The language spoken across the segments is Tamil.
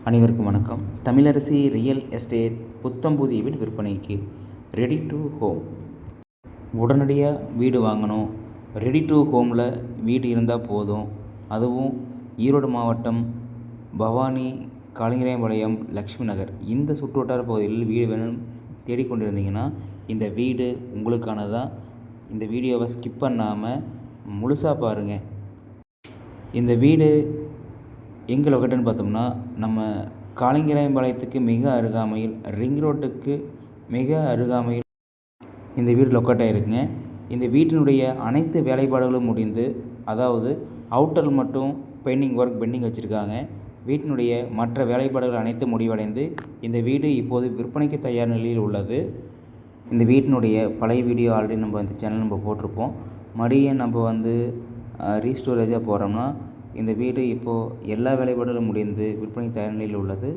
அனைவருக்கும் வணக்கம். தமிழரசி ரியல் எஸ்டேட் புத்தம் புதிய வீடு விற்பனைக்கு. Ready to home. உடனடியாக வீடு வாங்கணும், ரெடி டு ஹோமில் வீடு இருந்தால் போதும். அதுவும் ஈரோடு மாவட்டம் பவானி, காளிங்கராயபாளையம், லக்ஷ்மி நகர் இந்த சுற்றுவட்டார பகுதிகளில் வீடு வேணும் தேடிக்கொண்டிருந்தீங்கன்னா இந்த வீடு உங்களுக்கானதான். இந்த வீடியோவை ஸ்கிப் பண்ணாமல் முழுசாக பாருங்கள். இந்த வீடு எங்கே லொக்கேட்டுன்னு பார்த்தோம்னா, நம்ம காளிங்கராயபாளையத்துக்கு மிக அருகாமையில், ரிங் ரோட்டுக்கு மிக அருகாமையில் இந்த வீடு லொக்கேட் ஆகிருக்குங்க. இந்த வீட்டினுடைய அனைத்து வேலைப்பாடுகளும் முடிந்து, அதாவது அவுட்டர் மட்டும் பெண்டிங் வச்சுருக்காங்க. வீட்டினுடைய மற்ற வேலைப்பாடுகள் அனைத்தும் முடிவடைந்து இந்த வீடு இப்போது விற்பனைக்கு தயார் நிலையில் உள்ளது. இந்த வீட்டினுடைய பழைய வீடியோ ஆல்ரெடி நம்ம இந்த சேனல் போட்டிருப்போம். மறுபடியும் நம்ம ரீஸ்டோரேஜாக போகிறோம்னா இந்த வீடு இப்போது எல்லா வேலைப்பாடுகளும் முடிந்து விற்பனை தயார் நிலையில் உள்ளது.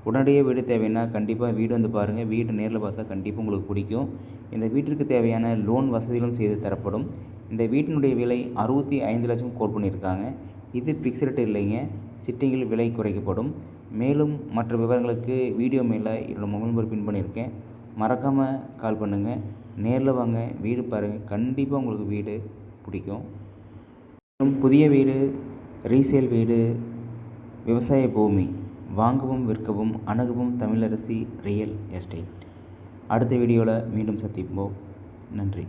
உடனடியாக வீடு தேவைன்னா கண்டிப்பாக வீடு பாருங்கள். வீடு நேரில் பார்த்தா கண்டிப்பாக உங்களுக்கு பிடிக்கும். இந்த வீட்டிற்கு தேவையான லோன் வசதிகளும் செய்து தரப்படும். இந்த வீட்டினுடைய விலை 65 லட்சம் கோட் பண்ணியிருக்காங்க. இது ஃபிக்ஸ் ரேட் இல்லைங்க, சிட்டிங்கில் விலை குறைக்கப்படும். மேலும் மற்ற விவரங்களுக்கு வீடியோ மேலே என்னோடய மொபைல் நம்பர் பின் பண்ணியிருக்கேன். மறக்காமல் கால் பண்ணுங்கள். நேரில் வாங்க, வீடு பாருங்கள். கண்டிப்பாக உங்களுக்கு வீடு பிடிக்கும். புதிய வீடு, ரீசேல் வீடு, விவசாய பூமி வாங்கவும் விற்கவும் அணுகவும் தமிழரசி ரியல் எஸ்டேட். அடுத்த வீடியோவில் மீண்டும் சந்திப்போம். நன்றி.